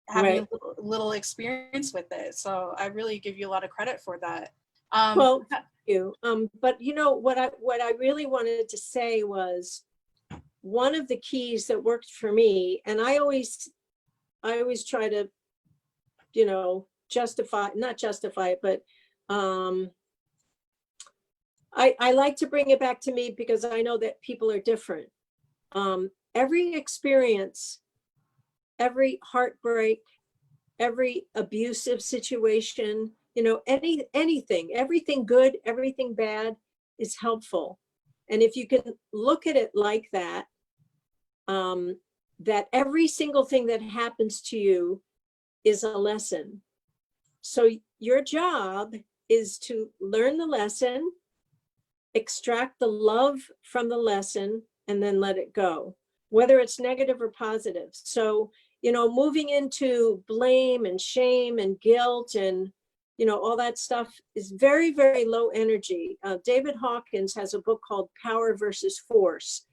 having a Right. little experience with it. So I really give you a lot of credit for that. Well, thank you. But what I really wanted to say was, one of the keys that worked for me, and I always try to, not justify it, but I like to bring it back to me, because I know that people are different. Every experience, every heartbreak, every abusive situation, anything, everything good, everything bad is helpful. And if you can look at it like that, that every single thing that happens to you is a lesson. So your job is to learn the lesson, extract the love from the lesson, and then let it go, whether it's negative or positive. So, moving into blame and shame and guilt and, all that stuff is very, very low energy. David Hawkins has a book called Power versus Force.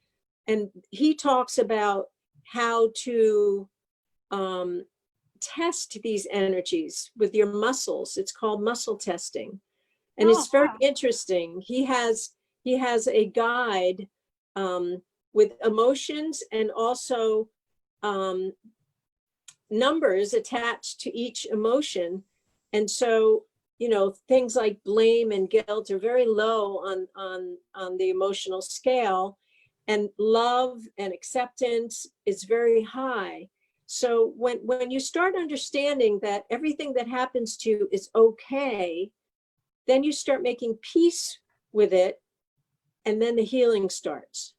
And he talks about how to test these energies with your muscles. It's called muscle testing. And Oh, it's very wow. interesting. He has a guide with emotions, and also numbers attached to each emotion. And so, things like blame and guilt are very low on the emotional scale, and love and acceptance is very high. So when you start understanding that everything that happens to you is okay, then you start making peace with it, and then the healing starts.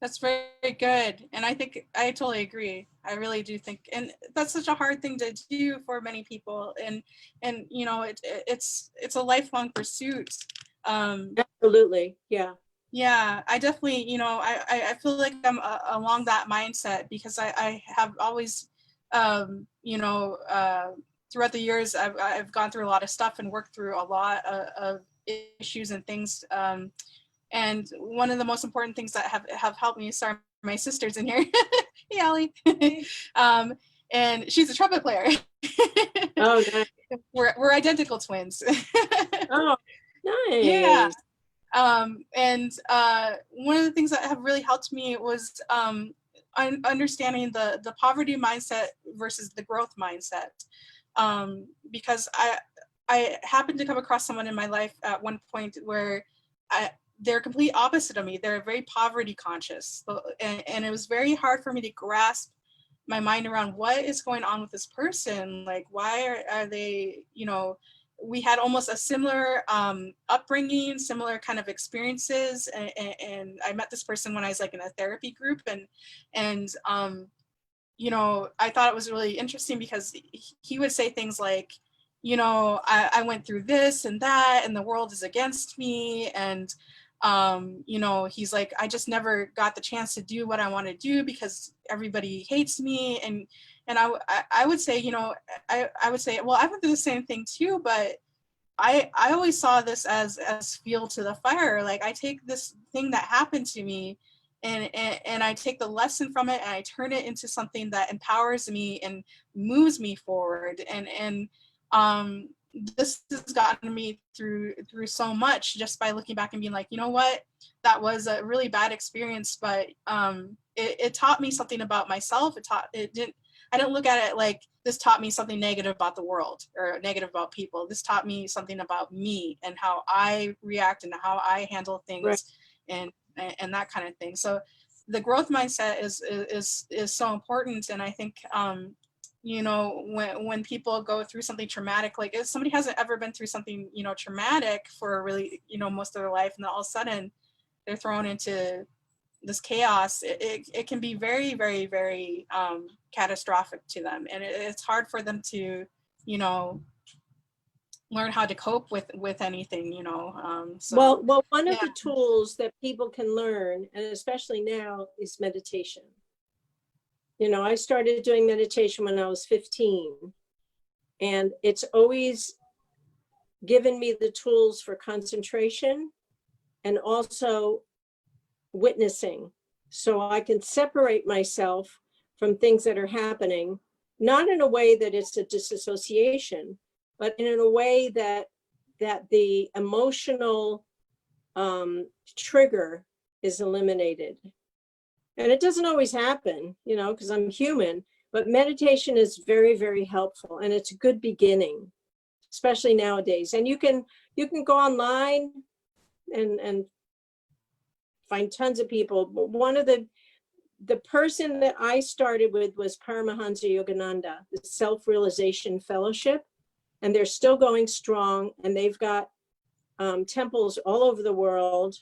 That's very good. And I think I totally agree. I really do think, and that's such a hard thing to do for many people. And it's a lifelong pursuit. Um, Absolutely. Yeah. yeah, I definitely, I feel like I'm along that mindset, because I have always, throughout the years, I've gone through a lot of stuff and worked through a lot of issues and things. And one of the most important things that have helped me, sorry, my sister's in here. Hey, Allie. um, and she's a trumpet player. Oh, nice. We're identical twins. Oh, Yeah. nice. And one of the things that have really helped me was understanding the poverty mindset versus the growth mindset. Because I happened to come across someone in my life at one point where they're complete opposite of me. They're very poverty conscious. And it was very hard for me to grasp my mind around what is going on with this person. Like, why are they, we had almost a similar upbringing, similar kind of experiences. And I met this person when I was like in a therapy group, and I thought it was really interesting, because he would say things like, I went through this and that, and the world is against me. And, he's like, I just never got the chance to do what I want to do because everybody hates me. And I would say, I would say, well, I went through the same thing too, but I always saw this as fuel to the fire. Like, I take this thing that happened to me, and I take the lesson from it, and I turn it into something that empowers me and moves me forward. And this has gotten me through so much, just by looking back and being like, you know what, that was a really bad experience, but it taught me something about myself. I didn't look at it like this taught me something negative about the world or negative about people. This taught me something about me and how I react and how I handle Right. things, and that kind of thing. So the growth mindset is so important. And I think, you know, when people go through something traumatic, like if somebody hasn't ever been through something, you know, traumatic for really, you know, most of their life, and then all of a sudden they're thrown into this chaos, it can be very, very, very catastrophic to them. And it's hard for them to, you know, learn how to cope with anything, you know. So Well, one of yeah. the tools that people can learn, and especially now, is meditation. You know, I started doing meditation when I was 15, and it's always given me the tools for concentration and also witnessing. So I can separate myself from things that are happening, not in a way that it's a disassociation, but in a way that the emotional trigger is eliminated. And it doesn't always happen, you know, because I'm human, but meditation is very, very helpful, and it's a good beginning, especially nowadays. And you can go online and find tons of people. But one of the person that I started with was Paramahansa Yogananda, the Self-Realization Fellowship, and they're still going strong, and they've got temples all over the world.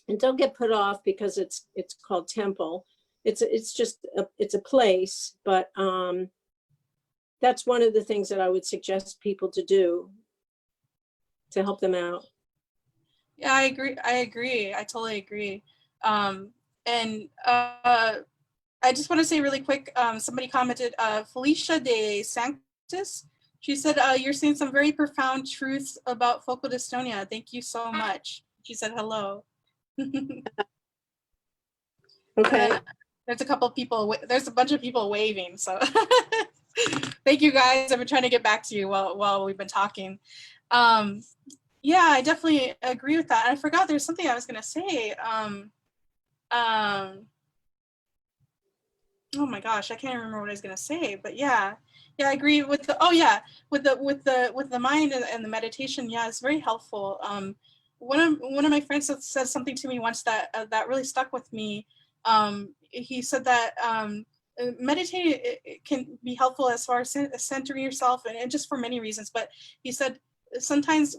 And don't get put off because it's called temple. It's just it's a place, but that's one of the things that I would suggest people to do to help them out. Yeah, I agree. I totally agree. And I just want to say really quick, somebody commented, Felicia de Sanctus. She said, you're saying some very profound truths about focal dystonia. Thank you so much. She said hello. Okay. There's a couple of people, there's a bunch of people waving. So thank you guys. I've been trying to get back to you while we've been talking. Yeah, I definitely agree with that. I forgot there's something I was going to say. Oh my gosh, I can't remember what I was going to say, but yeah, I agree with the, oh yeah, with the mind and the meditation. Yeah, it's very helpful. One of my friends said something to me once that really stuck with me. He said that meditating it can be helpful as far as centering yourself, and just for many reasons. But he said sometimes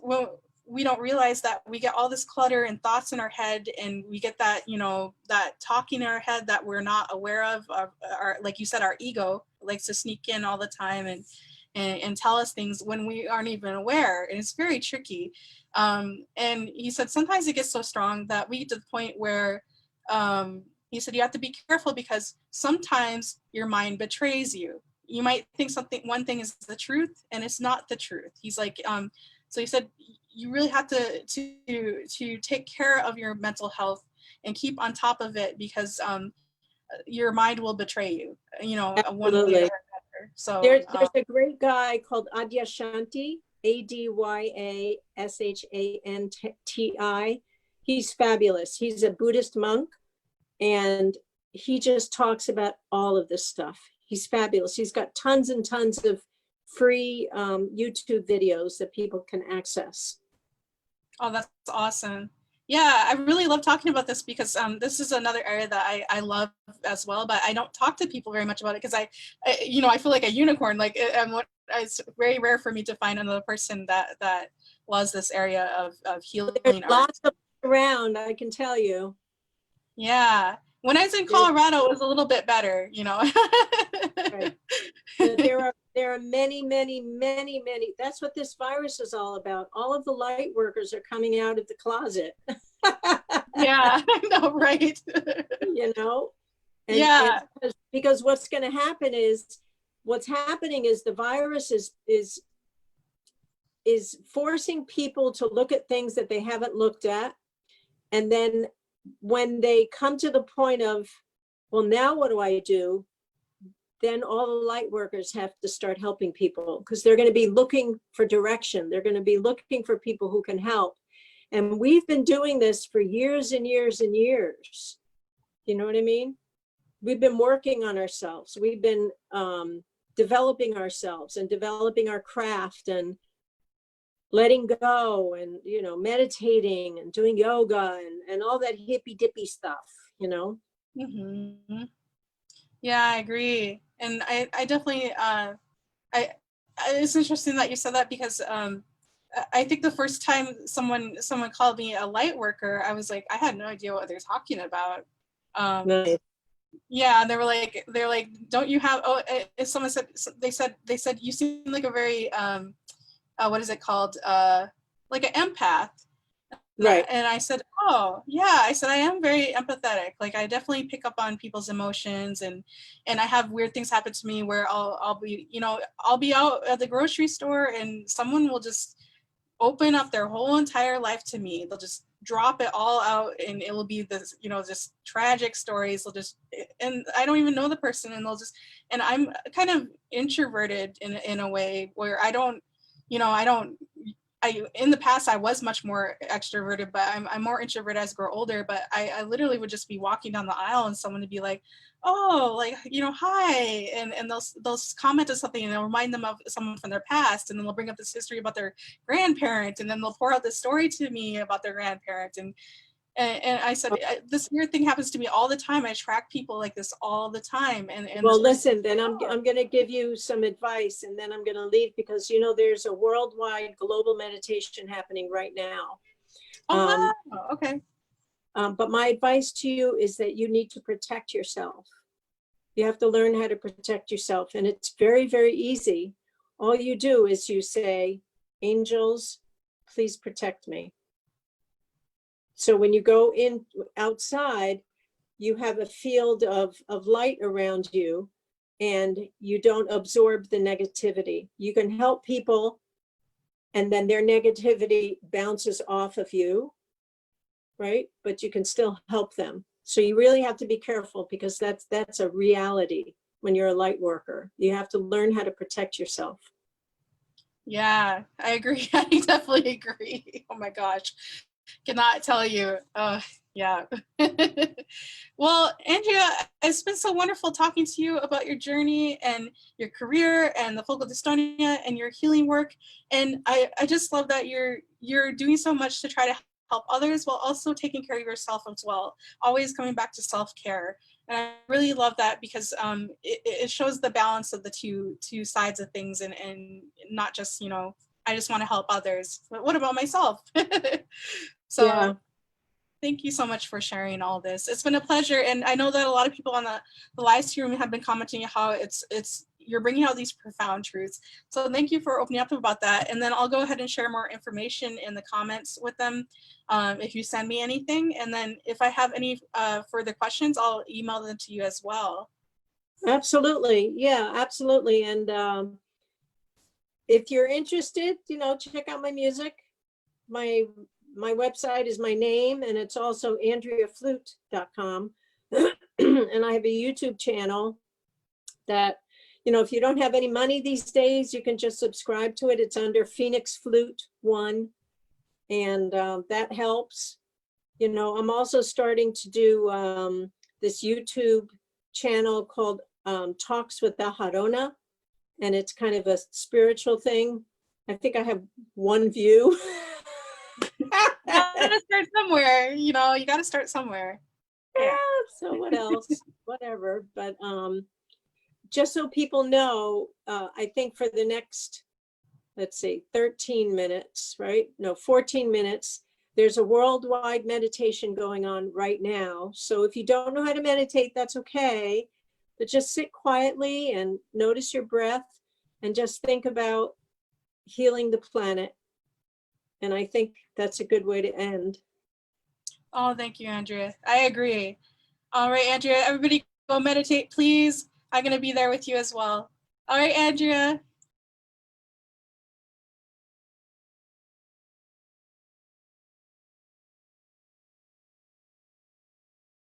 we don't realize that we get all this clutter and thoughts in our head, and we get that, you know, that talking in our head that we're not aware of. Our, like you said, our ego likes to sneak in all the time and tell us things when we aren't even aware, and it's very tricky. And he said sometimes it gets so strong that we get to the point where he said you have to be careful, because sometimes your mind betrays you. You might think one thing is the truth, and it's not the truth. He's like, so he said you really have to take care of your mental health and keep on top of it, because your mind will betray you, you know, one way or another. So there's a great guy called Adyashanti, Adyashanti. He's fabulous. He's a Buddhist monk, and he just talks about all of this stuff. He's fabulous. He's got tons and tons of free YouTube videos that people can access. Oh, that's awesome. Yeah, I really love talking about this, because this is another area that I love as well, but I don't talk to people very much about it, because I you know, I feel like a unicorn. Like it's very rare for me to find another person that loves this area of healing. There's lots of around, I can tell you. Yeah, when I was in Colorado, it was a little bit better, you know. Right. But there are many. That's what this virus is all about. All of the light workers are coming out of the closet. Yeah, I know, right? You know? And, yeah. and because what's happening is the virus is forcing people to look at things that they haven't looked at. And then when they come to the point of, well, now what do I do? Then all the light workers have to start helping people, because they're going to be looking for direction. They're going to be looking for people who can help. And we've been doing this for years and years and years. You know what I mean? We've been working on ourselves. We've been developing ourselves and developing our craft and letting go and, you know, meditating and doing yoga and all that hippy dippy stuff, you know? Hmm. Yeah, I agree. And I definitely, it's interesting that you said that because I think the first time someone called me a light worker, I was like, I had no idea what they're talking about. Um, Nice. yeah, they're like, don't you have? Oh, someone said they said you seem like a very what is it called? Like an empath. Right. And I said, oh yeah, I said I am very empathetic. Like I definitely pick up on people's emotions, and I have weird things happen to me where I'll be, you know, I'll be out at the grocery store and someone will just open up their whole entire life to me. They'll just drop it all out and it will be this, you know, just tragic stories. They'll just, and I don't even know the person, and they'll just, and I'm kind of introverted in a way where I don't, you know, I in the past I was much more extroverted, but I'm more introverted as I grow older. But I literally would just be walking down the aisle and someone would be like, oh, like, you know, hi, and they'll comment on something and it'll remind them of someone from their past, and then they'll bring up this history about their grandparent, and then they'll pour out this story to me about their grandparent, and I said, this weird thing happens to me all the time. I attract people like this all the time, and Well, this person, listen, then I'm going to give you some advice, and then I'm going to leave, because you know there's a worldwide global meditation happening right now. oh wow, okay, But my advice to you is that you need to protect yourself. You have to learn how to protect yourself, and it's very, very easy. All you do is you say, angels, please protect me. So when you go in outside, you have a field of light around you, and you don't absorb the negativity. You can help people, and then their negativity bounces off of you, right? But you can still help them. So you really have to be careful, because that's a reality when you're a light worker. You have to learn how to protect yourself. yeah, I agree. I definitely agree. Oh my gosh, cannot tell you. Yeah. Well, Andrea, it's been so wonderful talking to you about your journey and your career and the focal dystonia and your healing work. And I just love that you're doing so much to try to help others while also taking care of yourself as well. Always coming back to self-care. And I really love that because it shows the balance of the two sides of things, and not just, you know, I just want to help others, but what about myself? So Yeah. thank you so much for sharing all this. It's been a pleasure. And I know that a lot of people on the live stream have been commenting how it's you're bringing out these profound truths. So thank you for opening up about that. And then I'll go ahead and share more information in the comments with them if you send me anything. And then if I have any further questions, I'll email them to you as well. Absolutely. Yeah, absolutely. And if you're interested, you know, check out my music. My website is my name, and it's also andreaflute.com. And I have a YouTube channel that, you know, if you don't have any money these days, you can just subscribe to it. It's under Phoenix Flute 1, and that helps. You know, I'm also starting to do this YouTube channel called Talks with the Harona, and it's kind of a spiritual thing. I think I have 1 view. You gotta start somewhere, you know, you gotta start somewhere. Yeah, so what else? Whatever. But just so people know, I think for the next, let's see, 13 minutes, right? No, 14 minutes, there's a worldwide meditation going on right now. So if you don't know how to meditate, that's okay. But just sit quietly and notice your breath and just think about healing the planet. And I think that's a good way to end. Oh, thank you, Andrea. I agree. All right, Andrea, everybody go meditate, please. I'm going to be there with you as well. All right, Andrea.